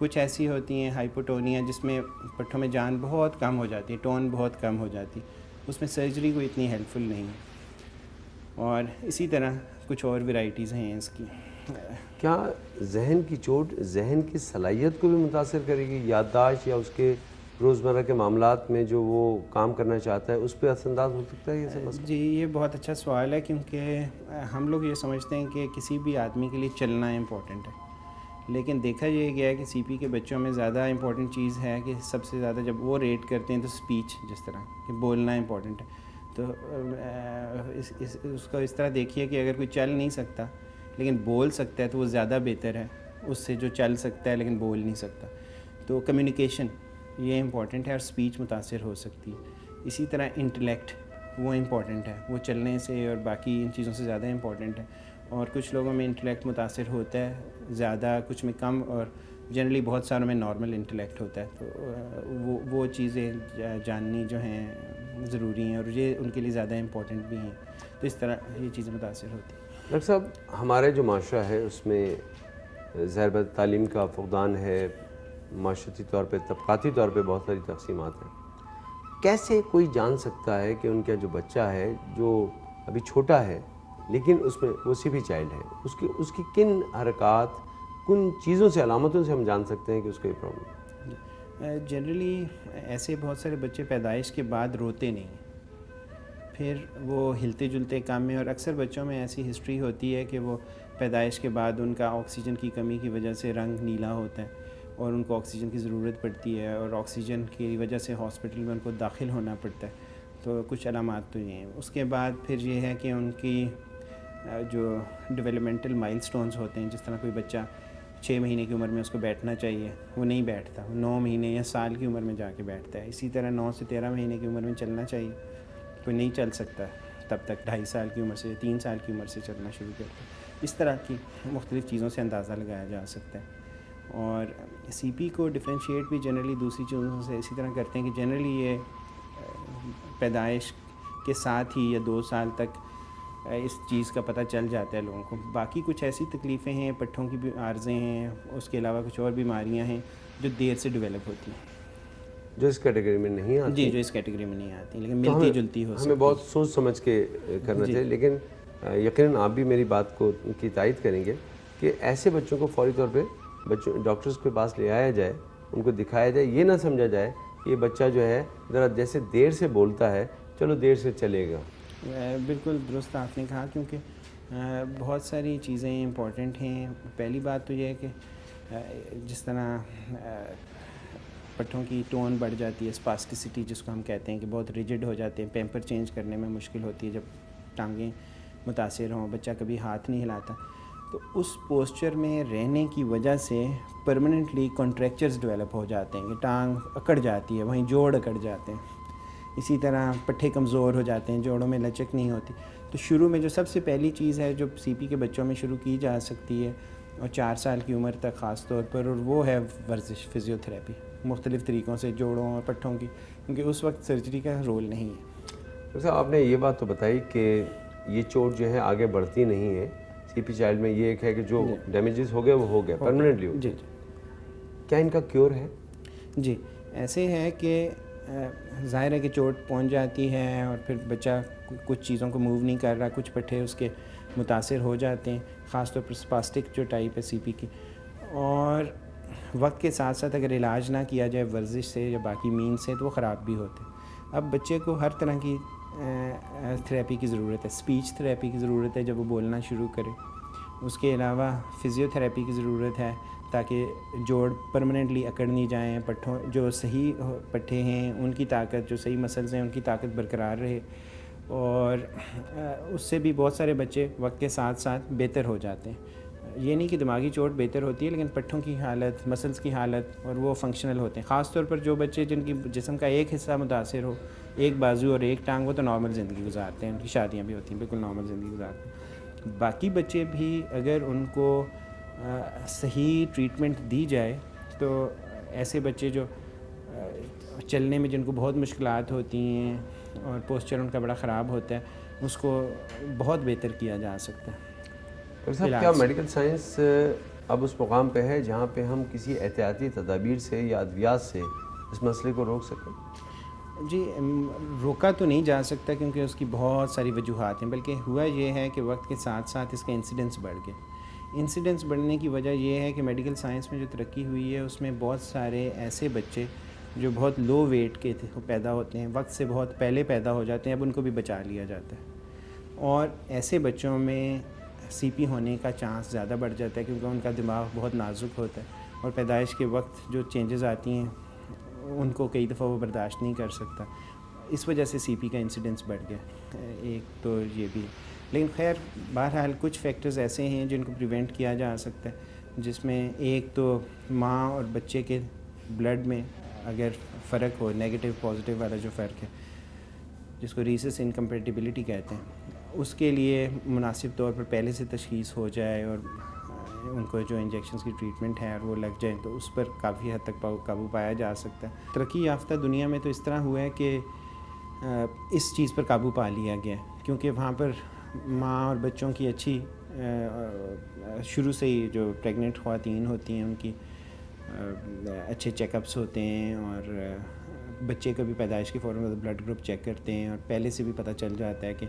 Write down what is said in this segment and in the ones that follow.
کچھ ایسی ہوتی ہیں ہائپوٹونیا جس میں پٹھوں میں جان بہت کم ہو جاتی ہے، ٹون بہت کم ہو جاتی، اس میں سرجری کوئی اتنی ہیلپ فل نہیں ہے، اور اسی طرح کچھ اور ورائٹیز ہیں اس کی۔ کیا ذہن کی چوٹ ذہن کی صلاحیت کو بھی متاثر کرے گی؟ یادداشت یا اس کے روزمرہ کے معاملات میں جو وہ کام کرنا چاہتا ہے اس پہ اثر انداز ہو سکتا ہے یہ سب مسئلہ؟ جی یہ بہت اچھا سوال ہے، کیونکہ ہم لوگ یہ سمجھتے ہیں کہ کسی بھی آدمی کے لیے چلنا امپورٹنٹ ہے، لیکن دیکھا یہ گیا ہے کہ سی پی کے بچوں میں زیادہ امپورٹنٹ چیز ہے کہ سب سے زیادہ جب وہ ریٹ کرتے ہیں تو اسپیچ، جس طرح کہ بولنا امپورٹنٹ ہے، تو اس کو اس طرح دیکھیے کہ اگر کوئی چل نہیں سکتا لیکن بول سکتا ہے تو وہ زیادہ بہتر ہے اس سے جو چل سکتا ہے لیکن بول نہیں سکتا۔ تو کمیونیکیشن یہ امپورٹنٹ ہے اور اسپیچ متاثر ہو سکتی ہے۔ اسی طرح انٹلیکٹ وہ امپورٹنٹ ہے، وہ چلنے سے اور باقی ان چیزوں سے زیادہ امپورٹنٹ ہے، اور کچھ لوگوں میں انٹلیکٹ متاثر ہوتا ہے زیادہ، کچھ میں کم، اور جنرلی بہت ساروں میں نارمل انٹلیکٹ ہوتا ہے۔ تو وہ چیزیں جاننی جو ہیں ضروری ہیں، اور یہ ان کے لیے زیادہ امپورٹنٹ بھی ہیں، تو اس طرح یہ چیزیں متاثر ہوتی ہیں۔ ڈاکٹر صاحب، ہمارے جو معاشرہ ہے اس میں ظاہر بات تعلیم کا فقدان ہے، معاشرتی طور پہ طبقاتی طور پہ بہت ساری تقسیمات ہیں۔ کیسے کوئی جان سکتا ہے کہ ان کا جو بچہ ہے جو ابھی چھوٹا ہے لیکن اس میں وہ سی پی چائلڈ ہے، اس کی کن حرکات، کن چیزوں سے، علامتوں سے ہم جان سکتے ہیں کہ اس کو یہ پرابلم ہے؟ جنرلی ایسے بہت سارے بچے پیدائش کے بعد روتے نہیں ہیں، پھر وہ ہلتے جلتے کام میں، اور اکثر بچوں میں ایسی ہسٹری ہوتی ہے کہ وہ پیدائش کے بعد ان کا آکسیجن کی کمی کی وجہ سے رنگ نیلا ہوتا ہے اور ان کو آکسیجن کی ضرورت پڑتی ہے، اور آکسیجن کی وجہ سے ہاسپٹل میں ان کو داخل ہونا پڑتا ہے۔ تو کچھ علامات تو یہ ہیں۔ اس کے بعد پھر یہ ہے کہ ان کی جو ڈیولپمنٹل مائل سٹونز ہوتے ہیں، جس طرح کوئی بچہ 6 مہینے کی عمر میں اس کو بیٹھنا چاہیے، وہ نہیں بیٹھتا، 9 مہینے یا سال کی عمر میں جا کے بیٹھتا ہے۔ اسی طرح 9 سے 13 مہینے کی عمر میں چلنا چاہیے، کوئی نہیں چل سکتا تب تک، 2.5 سال کی عمر سے، 3 سال کی عمر سے چلنا شروع کرتا ہے۔ اس طرح کی مختلف چیزوں سے اندازہ لگایا جا سکتا ہے۔ اور سی پی کو ڈفرینشیٹ بھی جنرلی دوسری چیزوں سے اسی طرح کرتے ہیں کہ جنرلی یہ پیدائش کے ساتھ ہی یا 2 سال تک اس چیز کا پتہ چل جاتا ہے لوگوں کو۔ باقی کچھ ایسی تکلیفیں ہیں، پٹھوں کی بھی عارضیں ہیں، اس کے علاوہ کچھ اور بیماریاں ہیں جو دیر سے ڈیولپ ہوتی ہیں، جو اس کیٹیگری میں نہیں آتی؟ جی جو اس کیٹیگری میں نہیں آتی لیکن ملتی جلتی ہو سکتی ہمیں بہت سوچ سمجھ کے کرنا چاہیے، لیکن یقیناً آپ بھی میری بات کو کی تائید کریں گے کہ ایسے بچوں کو فوری طور پہ ڈاکٹرز کے پاس لے آیا جائے، ان کو دکھایا جائے، یہ نہ سمجھا جائے کہ یہ بچہ جو ہے ذرا جیسے دیر سے بولتا ہے چلو دیر سے چلے گا۔ بالکل درست آپ نے کہا، کیونکہ بہت ساری چیزیں امپورٹنٹ ہیں۔ پہلی بات تو یہ ہے کہ جس طرح پٹھوں کی ٹون بڑھ جاتی ہے، اسپاسٹیسٹی جس کو ہم کہتے ہیں، کہ بہت ریجڈ ہو جاتے ہیں، پیمپر چینج کرنے میں مشکل ہوتی ہے جب ٹانگیں متاثر ہوں، بچہ کبھی ہاتھ نہیں ہلاتا، تو اس پوسچر میں رہنے کی وجہ سے پرماننٹلی کانٹریکچرز ڈیولپ ہو جاتے ہیں کہ ٹانگ اکڑ جاتی ہے، وہیں جوڑ اکڑ جاتے ہیں۔ اسی طرح پٹھے کمزور ہو جاتے ہیں، جوڑوں میں لچک نہیں ہوتی۔ تو شروع میں جو سب سے پہلی چیز ہے جو سی پی کے بچوں میں شروع کی جا سکتی ہے، اور 4 سال کی عمر تک خاص طور پر، اور وہ ہے ورزش، فزیوتھراپی، مختلف طریقوں سے جوڑوں اور پٹھوں کی، کیونکہ اس وقت سرجری کا رول نہیں ہے۔ ڈاکٹر صاحب، آپ نے یہ بات تو بتائی کہ یہ چوٹ جو ہے آگے بڑھتی نہیں ہے، سی پی چائلڈ میں یہ ایک ہے کہ جو ڈیمیجز ہو گئے وہ ہو گئے، پرماننٹلی ہو گئے۔ جی کیا ان کا کیور ہے؟ جی ایسے ہے کہ ظاہر ہے کہ چوٹ پہنچ جاتی ہے اور پھر بچہ کچھ چیزوں کو موو نہیں کر رہا، کچھ پٹھے اس کے متاثر ہو جاتے ہیں، خاص طور پر اسپاسٹک جو ٹائپ ہے سی پی کی، اور وقت کے ساتھ ساتھ اگر علاج نہ کیا جائے ورزش سے یا باقی مین سے تو وہ خراب بھی ہوتے ہیں۔ اب بچے کو ہر طرح کی تھراپی کی ضرورت ہے، اسپیچ تھراپی کی ضرورت ہے جب وہ بولنا شروع کرے، اس کے علاوہ فزیوتھراپی کی ضرورت ہے تاکہ جوڑ پرماننٹلی اکڑ نہیں جائیں، پٹھوں جو صحیح پٹھے ہیں ان کی طاقت، جو صحیح مسلز ہیں ان کی طاقت برقرار رہے، اور اس سے بھی بہت سارے بچے وقت کے ساتھ ساتھ بہتر ہو جاتے ہیں۔ یہ نہیں کہ دماغی چوٹ بہتر ہوتی ہے، لیکن پٹھوں کی حالت، مسلز کی حالت، اور وہ فنکشنل ہوتے ہیں، خاص طور پر جو بچے جن کی جسم کا ایک حصہ متاثر ہو، ایک بازو اور ایک ٹانگ، وہ تو نارمل زندگی گزارتے ہیں، ان کی شادیاں بھی ہوتی ہیں، بالکل نارمل زندگی گزارتے ہیں۔ باقی بچے بھی اگر ان کو صحیح ٹریٹمنٹ دی جائے تو ایسے بچے جو چلنے میں جن کو بہت مشکلات ہوتی ہیں اور پوسچر ان کا بڑا خراب ہوتا ہے، اس کو بہت بہتر کیا جا سکتا ہے۔ ڈاکٹر صاحب، کیا میڈیکل سائنس اب اس مقام پہ ہے جہاں پہ ہم کسی احتیاطی تدابیر سے یا ادویات سے اس مسئلے کو روک سکیں؟ جی روکا تو نہیں جا سکتا کیونکہ اس کی بہت ساری وجوہات ہیں، بلکہ ہوا یہ ہے کہ وقت کے ساتھ ساتھ اس کا انسیڈنس بڑھ گیا۔ انسیڈنس بڑھنے کی وجہ یہ ہے کہ میڈیکل سائنس میں جو ترقی ہوئی ہے اس میں بہت سارے ایسے بچے جو بہت لو ویٹ کے پیدا ہوتے ہیں، وقت سے بہت پہلے پیدا ہو جاتے ہیں، اب ان کو بھی بچا لیا جاتا ہے، اور ایسے بچوں میں سی پی ہونے کا چانس زیادہ بڑھ جاتا ہے کیونکہ ان کا دماغ بہت نازک ہوتا ہے اور پیدائش کے وقت جو چینجز آتی ہیں ان کو کئی دفعہ وہ برداشت نہیں کر سکتا، اس وجہ سے سی پی کا انسیڈنس بڑھ گیا۔ ایک تو یہ بھی، لیکن خیر بہرحال کچھ فیکٹرز ایسے ہیں جن کو پریونٹ کیا جا سکتا ہے، جس میں ایک تو ماں اور بچے کے بلڈ میں اگر فرق ہو، نیگیٹو پازیٹیو والا جو فرق ہے جس کو ریسس انکمپیٹیبلٹی کہتے ہیں، اس کے لیے مناسب طور پر پہلے سے تشخیص ہو جائے اور ان کو جو انجیکشنز کی ٹریٹمنٹ ہے اور وہ لگ جائیں تو اس پر کافی حد تک قابو پایا جا سکتا ہے۔ ترقی یافتہ دنیا میں تو اس طرح ہوا ہے کہ اس چیز پر قابو پا لیا گیا ہے کیونکہ وہاں پر ماں اور بچوں کی اچھی شروع سے ہی جو پریگننٹ خواتین ہوتی ہیں ان کی اچھے چیک اپس ہوتے ہیں اور بچے کا بھی پیدائش کے فوراً بعد بلڈ گروپ چیک کرتے ہیں اور پہلے سے بھی پتہ چل جاتا ہے کہ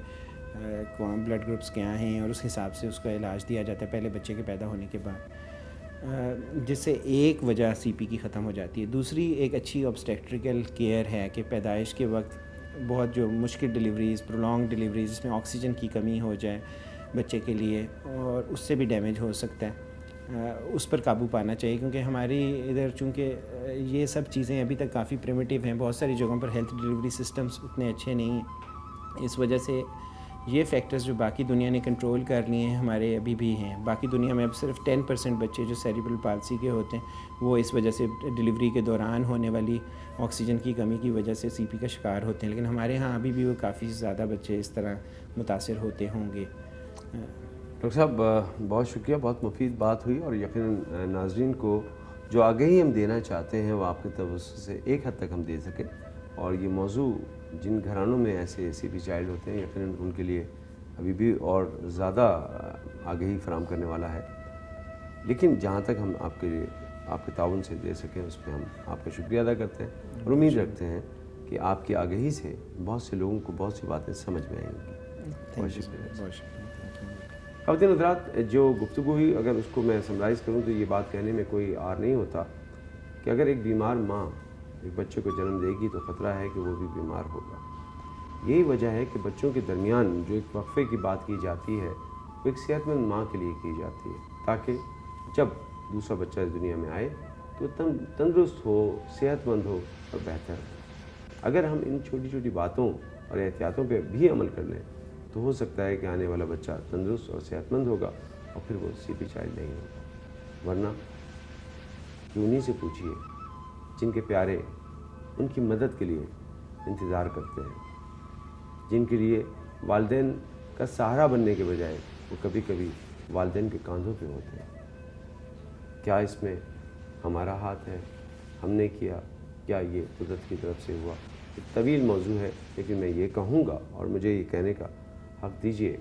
کون بلڈ گروپس کیا ہیں اور اس حساب سے اس کا علاج دیا جاتا ہے پہلے بچے کے پیدا ہونے کے بعد، جس سے ایک وجہ سی پی کی ختم ہو جاتی ہے۔ دوسری ایک اچھی آبسٹیکٹریکل کیئر ہے کہ پیدائش کے وقت بہت جو مشکل ڈیلیوریز، پرولونگ ڈیلیوریز جس میں آکسیجن کی کمی ہو جائے بچے کے لیے اور اس سے بھی ڈیمیج ہو سکتا ہے، اس پر قابو پانا چاہیے کیونکہ ہماری ادھر چونکہ یہ سب چیزیں ابھی تک کافی پریمیٹیو ہیں، بہت ساری جگہوں پر ہیلتھ ڈیلیوری سسٹمز اتنے اچھے نہیں ہیں، اس وجہ سے یہ فیکٹرز جو باقی دنیا نے کنٹرول کر لیے ہیں ہمارے ابھی بھی ہیں۔ باقی دنیا میں اب صرف 10% بچے جو سیریبرل پالسی کے ہوتے ہیں وہ اس وجہ سے ڈیلیوری کے دوران ہونے والی آکسیجن کی کمی کی وجہ سے سی پی کا شکار ہوتے ہیں، لیکن ہمارے ہاں ابھی بھی وہ کافی زیادہ بچے اس طرح متاثر ہوتے ہوں گے۔ ڈاکٹر صاحب بہت شکریہ، بہت مفید بات ہوئی اور یقیناً ناظرین کو جو آگہی ہم دینا چاہتے ہیں وہ آپ کے توسط سے ایک حد تک ہم دے سکیں، اور یہ موضوع جن گھرانوں میں ایسے سی پی چائلڈ ہوتے ہیں یقیناً ان کے لیے ابھی بھی اور زیادہ آگہی فراہم کرنے والا ہے، لیکن جہاں تک ہم آپ کے تعاون سے دے سکیں اس پہ ہم آپ کا شکریہ ادا کرتے ہیں اور امید رکھتے ہیں کہ آپ کی آگہی سے بہت سے لوگوں کو بہت سی باتیں سمجھ میں آئیں گی۔ بہت شکریہ۔ خواتین حضرات، جو گفتگو ہوئی اگر اس کو میں سمرائز کروں تو یہ بات کہنے میں کوئی عار نہیں ہوتا کہ اگر ایک بیمار ماں ایک بچے کو جنم دے گی تو خطرہ ہے کہ وہ بھی بیمار ہوگا۔ یہی وجہ ہے کہ بچوں کے درمیان جو ایک وقفے کی بات کی جاتی ہے وہ ایک صحت مند ماں کے لیے کی جاتی ہے تاکہ جب دوسرا بچہ اس دنیا میں آئے تو تندرست ہو، صحت مند ہو اور بہتر ہو۔ اگر ہم ان چھوٹی چھوٹی باتوں اور احتیاطوں پہ بھی عمل کر لیں تو ہو سکتا ہے کہ آنے والا بچہ تندرست اور صحت مند ہوگا اور پھر وہ سی پی چائلڈ نہیں ہوگا، ورنہ انہیں سے پوچھیے جن کے پیارے ان کی مدد کے لیے انتظار کرتے ہیں، جن کے لیے والدین کا سہارا بننے کے بجائے وہ کبھی کبھی والدین کے کاندھوں پہ ہوتے ہیں۔ کیا اس میں ہمارا ہاتھ ہے؟ ہم نے کیا؟ کیا یہ قدرت کی طرف سے ہوا؟ ایک طویل موضوع ہے، لیکن میں یہ کہوں گا اور مجھے یہ کہنے کا حق دیجیے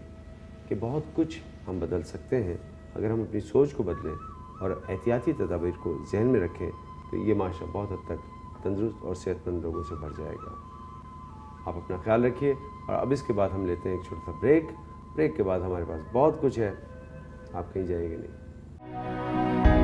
کہ بہت کچھ ہم بدل سکتے ہیں اگر ہم اپنی سوچ کو بدلیں اور احتیاطی تدابیر کو ذہن میں رکھیں تو یہ معاشرہ بہت حد تک تندرست اور صحت مند لوگوں سے بھر جائے گا۔ آپ اپنا خیال رکھیے، اور اب اس کے بعد ہم لیتے ہیں ایک چھوٹا سا بریک کے بعد ہمارے پاس بہت کچھ ہے، آپ کہیں جائیں گے نہیں۔